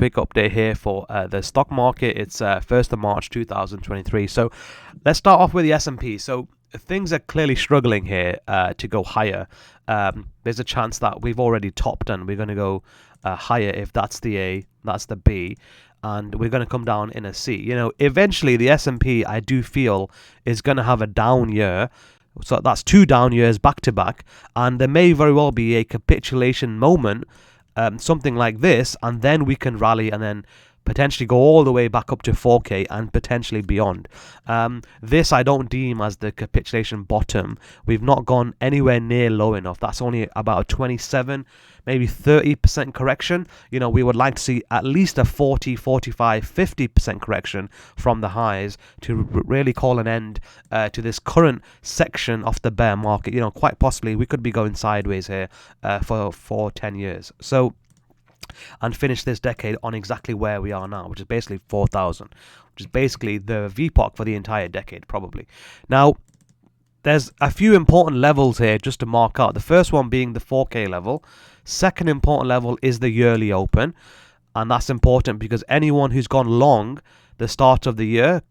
quick update here for the stock market. It's 1st of March 2023. So let's start off with the S&P. So things are clearly struggling here to go higher. There's a chance that we've already topped and we're going to go higher. If that's the A, that's the B, and we're going to come down in a C. You know, eventually the S&P, I do feel, is going to have a down year. So that's 2 down years back to back, and there may very well be a capitulation moment, something like this, and then we can rally and then potentially go all the way back up to 4K and potentially beyond. This I don't deem as the capitulation bottom. We've not gone anywhere near low enough. That's only about a 27, maybe 30% correction. You know, we would like to see at least a 40, 45, 50% correction from the highs to really call an end to this current section of the bear market. You know, quite possibly we could be going sideways here for 10 years. So, and finish this decade on exactly where we are now, which is basically 4,000, which is basically the VPOC for the entire decade, probably. Now, there's a few important levels here just to mark out. The first one being the 4K level. Second important level is the yearly open, and that's important because anyone who's gone long the start of the year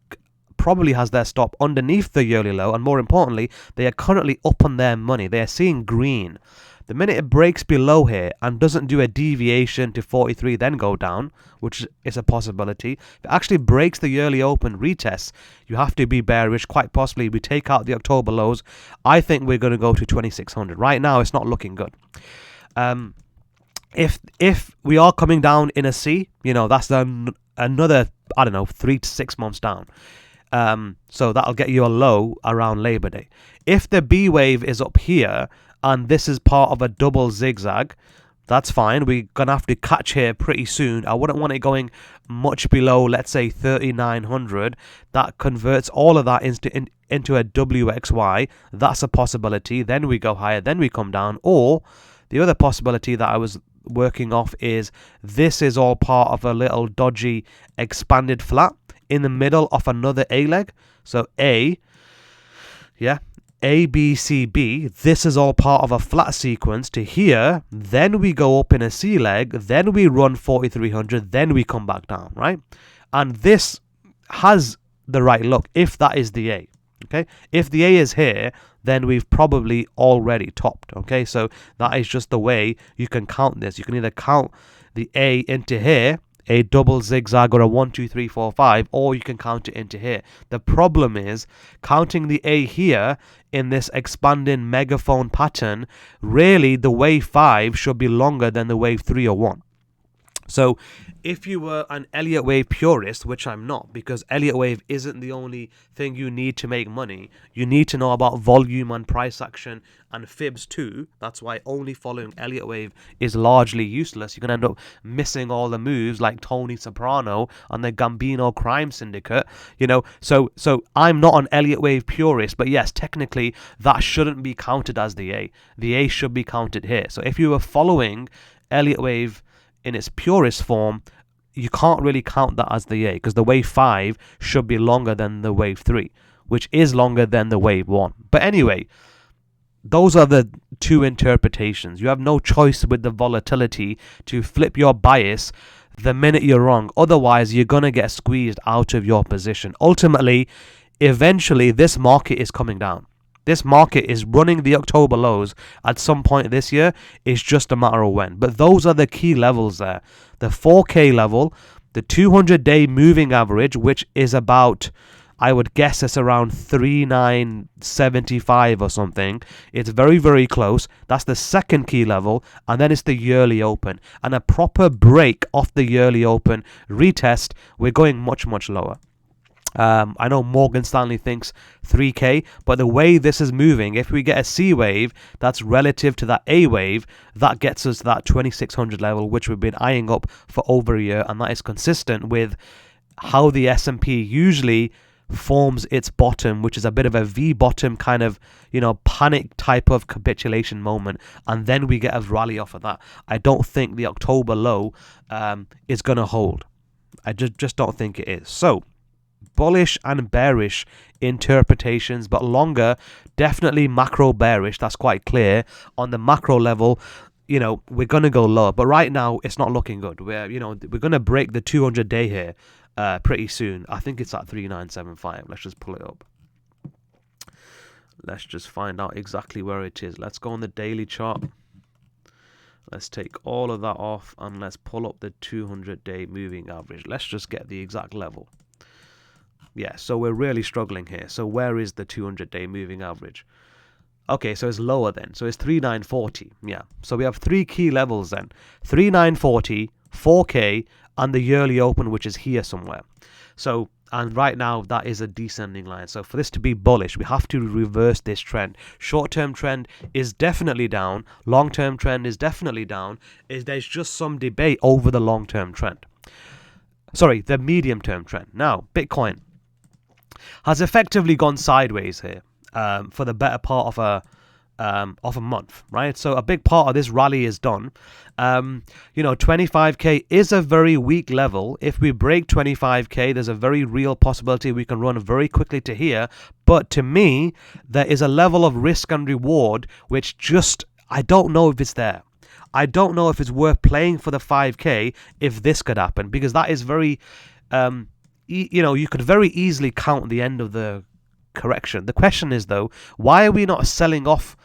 probably has their stop underneath the yearly low, and more importantly, they are currently up on their money. They are seeing green. The minute it breaks below here and doesn't do a deviation to 43, then go down, which is a possibility. If it actually breaks the yearly open retest, you have to be bearish. Quite possibly we take out the October lows. I think we're going to go to 2600. Right now, it's not looking good. If we are coming down in a C, you know, that's another, I don't know, 3 to 6 months down. So that'll get you a low around Labor Day. If the B wave is up here, and this is part of a double zigzag, that's fine. We're going to have to catch here pretty soon. I wouldn't want it going much below, let's say, 3,900. That converts all of that into a WXY. That's a possibility. Then we go higher, then we come down. Or the other possibility that I was working off is this is all part of a little dodgy expanded flat in the middle of another A leg. So A, yeah, A, B, C, B, this is all part of a flat sequence to here, then we go up in a C leg, then we run 4,300, then we come back down, right? And this has the right look if that is the A, okay? If the A is here, then we've probably already topped, okay? So that is just the way you can count this. You can either count the A into here, a double zigzag or a 1, 2, 3, 4, 5, or you can count it into here. The problem is counting the A here in this expanding megaphone pattern. Really, the wave 5 should be longer than the wave 3 or 1. So if you were an Elliott wave purist, which I'm not, because Elliott wave isn't the only thing you need to make money. You need to know about volume and price action and fibs too. That's why only following Elliott wave is largely useless. You're going to end up missing all the moves like Tony Soprano on the Gambino crime syndicate. You know, so I'm not an Elliott wave purist, but yes, technically that shouldn't be counted as the A. The A should be counted here. So if you were following Elliott wave in its purest form, you can't really count that as the A, because the wave 5 should be longer than the wave 3, which is longer than the wave 1. But anyway, those are the two interpretations. You have no choice with the volatility to flip your bias the minute you're wrong. Otherwise, you're going to get squeezed out of your position. Ultimately, eventually, this market is coming down. This market is running the October lows at some point this year. It's just a matter of when. But those are the key levels there. The 4K level, the 200-day moving average, which is about, I would guess it's around 3,975 or something. It's very, very close. That's the second key level. And then it's the yearly open. And a proper break off the yearly open retest, we're going much, much lower. I know Morgan Stanley thinks 3K, but the way this is moving, if we get a C wave that's relative to that A wave, that gets us to that 2600 level, which we've been eyeing up for over a year, and that is consistent with how the S&P usually forms its bottom, which is a bit of a V bottom kind of, you know, panic type of capitulation moment, and then we get a rally off of that. I don't think the October low is going to hold. I just don't think it is. So bullish and bearish interpretations, but longer, definitely macro bearish. That's quite clear. On the macro level, we're going to go lower. But right now, it's not looking good. We're going to break the 200-day here pretty soon. I think it's at 3975. Let's just pull it up. Let's just find out exactly where it is. Let's go on the daily chart. Let's take all of that off and let's pull up the 200-day moving average. Let's just get the exact level. Yeah, so we're really struggling here. So where is the 200-day moving average? Okay, so it's lower then. So it's 3940. Yeah, so we have three key levels then. 3940, 4K, and the yearly open, which is here somewhere. So, and right now that is a descending line. So for this to be bullish, we have to reverse this trend. Short-term trend is definitely down. Long-term trend is definitely down. There's just some debate over the long-term trend. Sorry, the medium-term trend. Now, Bitcoin has effectively gone sideways here for the better part of a month, right? So a big part of this rally is done. 25k is a very weak level. If we break 25k, there's a very real possibility we can run very quickly to here. But to me, there is a level of risk and reward which just, I don't know if it's there. I don't know if it's worth playing for the 5k if this could happen, because that is very, you could very easily count the end of the correction. The question is though, why are we not selling off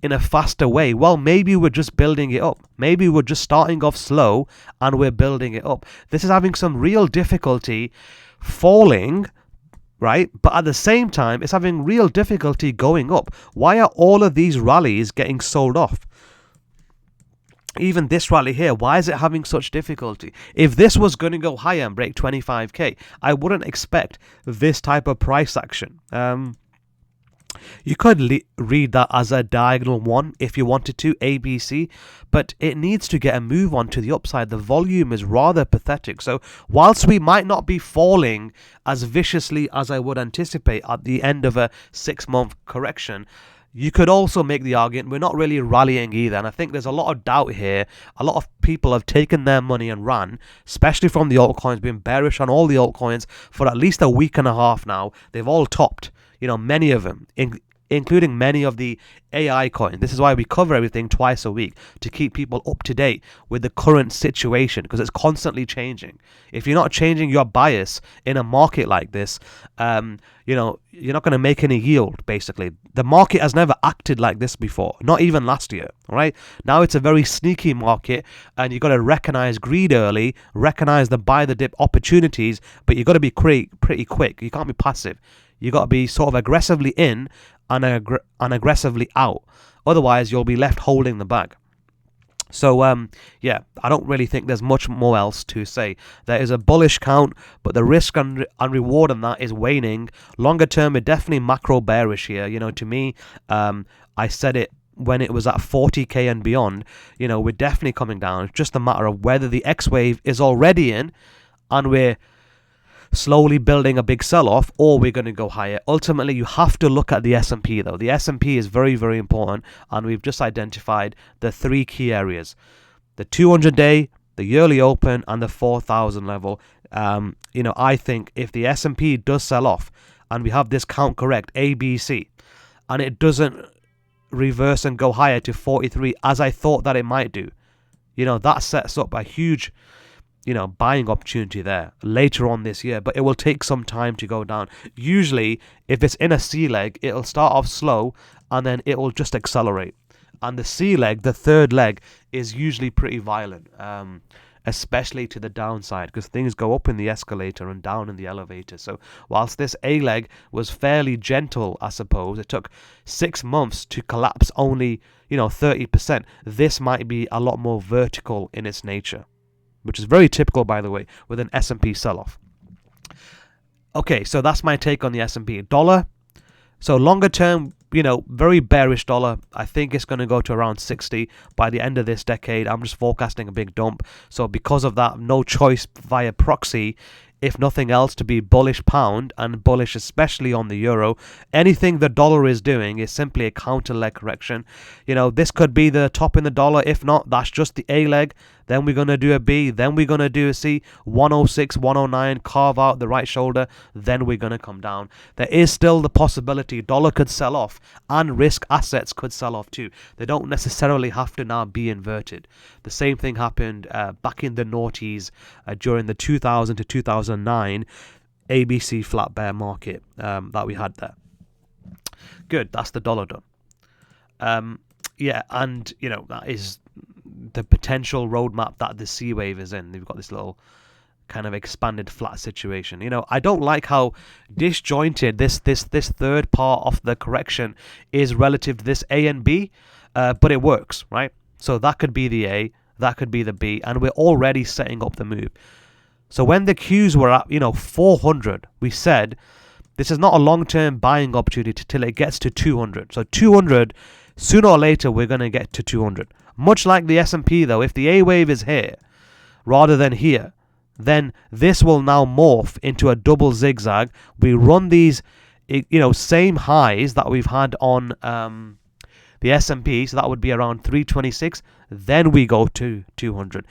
in a faster way? Well, maybe we're just building it up. Maybe we're just starting off slow and we're building it up. This is having some real difficulty falling, right? But at the same time, it's having real difficulty going up. Why are all of these rallies getting sold off? Even this rally here, why is it having such difficulty? If this was going to go higher and break 25k, I wouldn't expect this type of price action. You could read that as a diagonal one if you wanted to, ABC, but it needs to get a move on to the upside. The volume is rather pathetic. So whilst we might not be falling as viciously as I would anticipate at the end of a 6-month correction, you could also make the argument we're not really rallying either. And I think there's a lot of doubt here. A lot of people have taken their money and ran, especially from the altcoins, been bearish on all the altcoins for at least a week and a half now. They've all topped, many of them, including many of the AI coins. This is why we cover everything twice a week, to keep people up to date with the current situation, because it's constantly changing. If you're not changing your bias in a market like this, you're not going to make any yield, basically. The market has never acted like this before, not even last year, all right? Now it's a very sneaky market, and you've got to recognize greed early, recognize the buy the dip opportunities, but you've got to be pretty quick. You can't be passive. You got to be sort of aggressively in and aggressively out. Otherwise, you'll be left holding the bag. So, I don't really think there's much more else to say. There is a bullish count, but the risk and reward on that is waning. Longer term, we're definitely macro bearish here. To me, I said it when it was at 40k and beyond. We're definitely coming down. It's just a matter of whether the X wave is already in and we're slowly building a big sell-off, or we're going to go higher. Ultimately, you have to look at the S&P though. The S&P is very, very important, and we've just identified the three key areas: the 200-day, the yearly open, and the 4,000 level. I think if the S&P does sell off and we have this count correct, ABC, and it doesn't reverse and go higher to 43 as I thought that it might do, that sets up a huge buying opportunity there later on this year, but it will take some time to go down. Usually, if it's in a C leg, it'll start off slow and then it will just accelerate. And the C leg, the third leg, is usually pretty violent, especially to the downside, because things go up in the escalator and down in the elevator. So whilst this A leg was fairly gentle, I suppose, it took 6 months to collapse only, 30%. This might be a lot more vertical in its nature, which is very typical, by the way, with an S&P sell-off. Okay, so that's my take on the S&P. Dollar, so longer term, very bearish dollar. I think it's going to go to around 60 by the end of this decade. I'm just forecasting a big dump. So because of that, no choice via proxy if nothing else, to be bullish pound and bullish especially on the euro. Anything the dollar is doing is simply a counter leg correction. This could be the top in the dollar. If not, that's just the A leg. Then we're going to do a B. Then we're going to do a C. 106, 109, carve out the right shoulder. Then we're going to come down. There is still the possibility dollar could sell off and risk assets could sell off too. They don't necessarily have to now be inverted. The same thing happened back in the noughties during the 2000 to 2009 ABC flat bear market that we had there. Good, that's the dollar done. Yeah, and that is the potential roadmap that the C wave is in. They've got this little kind of expanded flat situation. I don't like how disjointed this third part of the correction is relative to this A and B, but it works, right? So that could be the A, that could be the B, and we're already setting up the move. So when the Qs were at 400, we said this is not a long-term buying opportunity till it gets to 200. So 200, sooner or later we're going to get to 200. Much like the S&P though, if the A wave is here rather than here, then this will now morph into a double zigzag. We run these same highs that we've had on the S&P, so that would be around 326, then we go to 200.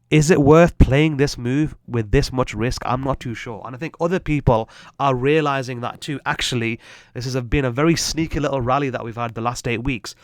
Is it worth playing this move with this much risk? I'm not too sure. And I think other people are realizing that too. Actually, this has been a very sneaky little rally that we've had the last 8 weeks.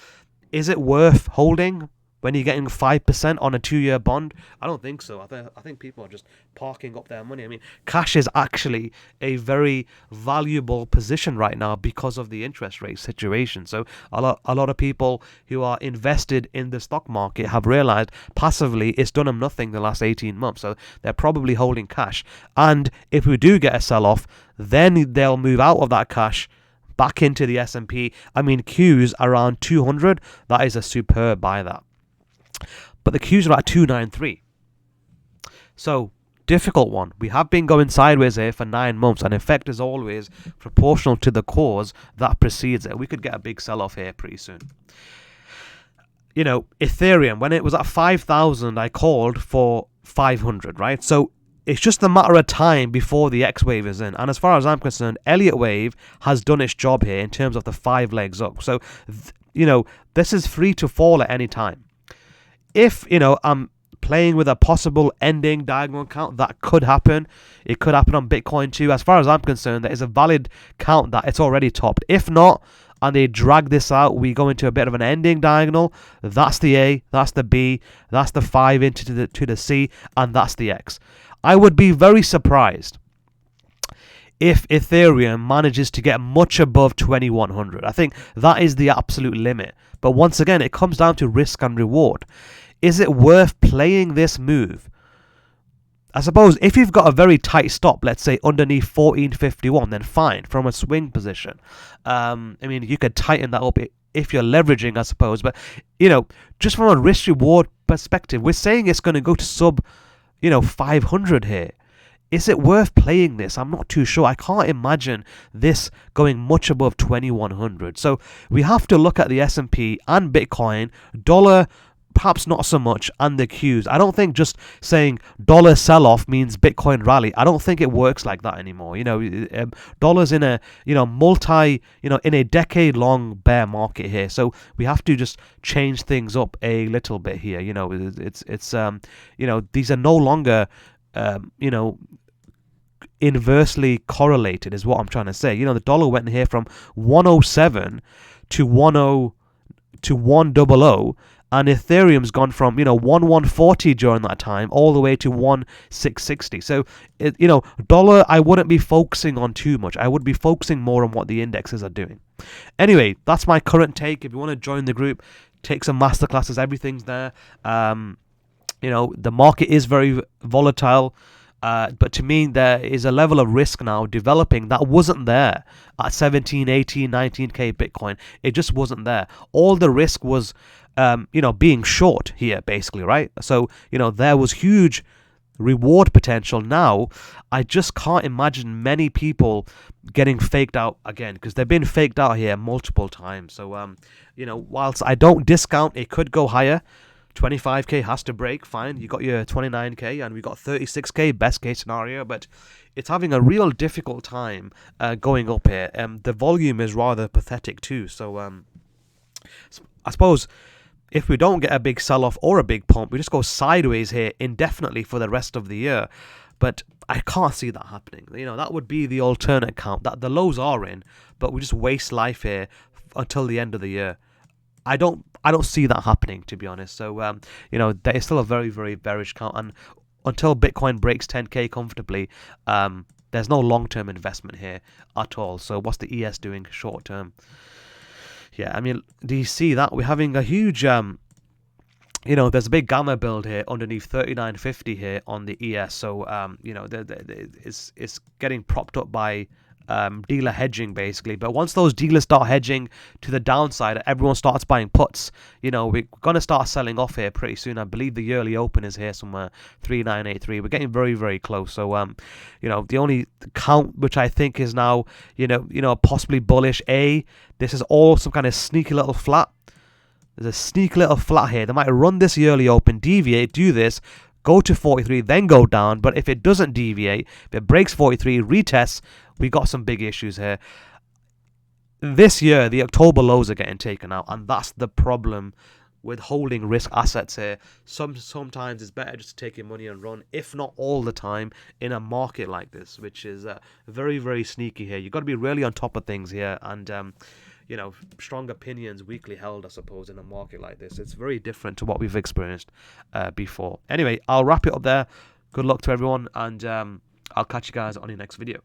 Is it worth holding when you're getting 5% on a 2-year bond? I don't think so. I think people are just parking up their money. I mean, cash is actually a very valuable position right now because of the interest rate situation. So a lot of people who are invested in the stock market have realized passively it's done them nothing the last 18 months. So they're probably holding cash. And if we do get a sell-off, then they'll move out of that cash back into the S&P. I mean, Qs around 200, that is a superb buy that. But the Qs are at 293. So, difficult one. We have been going sideways here for 9 months, and effect is always proportional to the cause that precedes it. We could get a big sell-off here pretty soon. Ethereum, when it was at 5,000, I called for 500, right? So, it's just a matter of time before the X wave is in. And as far as I'm concerned, Elliott wave has done its job here in terms of the 5 legs up. So, this is free to fall at any time. If, I'm playing with a possible ending diagonal count, that could happen. It could happen on Bitcoin too. As far as I'm concerned, there is a valid count that it's already topped. If not, and they drag this out, we go into a bit of an ending diagonal. That's the A, that's the B, that's the 5 into the C, and that's the X. I would be very surprised if Ethereum manages to get much above 2100. I think that is the absolute limit. But once again, it comes down to risk and reward. Is it worth playing this move? I suppose if you've got a very tight stop, let's say underneath 1451, then fine, from a swing position. I mean, you could tighten that up if you're leveraging, I suppose. But, just from a risk-reward perspective, we're saying it's going to go to sub 500 here. Is it worth playing this? I'm not too sure. I can't imagine this going much above 2100. So we have to look at the S&P and Bitcoin, dollar perhaps not so much, and the Qs. I don't think just saying dollar sell-off means Bitcoin rally. I don't think it works like that anymore. Dollar's in a in a decade-long bear market here, so we have to just change things up a little bit here. It's these are no longer inversely correlated, is what I'm trying to say. The dollar went here from 107 to 100. And Ethereum's gone from 1140 during that time all the way to 1660. So dollar I wouldn't be focusing on too much. I would be focusing more on what the indexes are doing. Anyway, that's my current take. If you want to join the group, take some masterclasses. Everything's there. The market is very volatile. But to me, there is a level of risk now developing that wasn't there at 17, 18, 19k Bitcoin. It just wasn't there. All the risk was, being short here, basically, right? So, there was huge reward potential. Now, I just can't imagine many people getting faked out again, because they've been faked out here multiple times. So, whilst I don't discount it could go higher, 25k has to break, fine, you got your 29k, and we got 36k, best case scenario, but it's having a real difficult time going up here. The volume is rather pathetic too, so I suppose if we don't get a big sell-off or a big pump, we just go sideways here indefinitely for the rest of the year. But I can't see that happening. You know, that would be the alternate count, that the lows are in, but we just waste life here until the end of the year. I don't see that happening, to be honest. So you know, there is still a very, very bearish count, and until Bitcoin breaks 10k comfortably, there's no long-term investment here at all. So what's the ES doing short term? Yeah, I mean, do you see that we're having a huge you know, there's a big gamma build here underneath 39.50 here on the ES. So you know, it's getting propped up by dealer hedging basically. But once those dealers start hedging to the downside, everyone starts buying puts. You know, we're gonna start selling off here pretty soon. I believe the yearly open is here somewhere, 3983. We're getting very, very close. So you know, the only count which I think is now you know possibly bullish. This is all some kind of sneaky little flat. There's a sneaky little flat here. They might run this yearly open, deviate, do this, go to 43, then go down. But if it doesn't deviate, if it breaks 43, retests, we got some big issues here. This year, the October lows are getting taken out, and that's the problem with holding risk assets here. Sometimes it's better just to take your money and run, if not all the time, in a market like this, which is very, very sneaky here. You've got to be really on top of things here, and you know, strong opinions weakly held, I suppose, in a market like this. It's very different to what we've experienced before. Anyway, I'll wrap it up there. Good luck to everyone, and I'll catch you guys on the next video.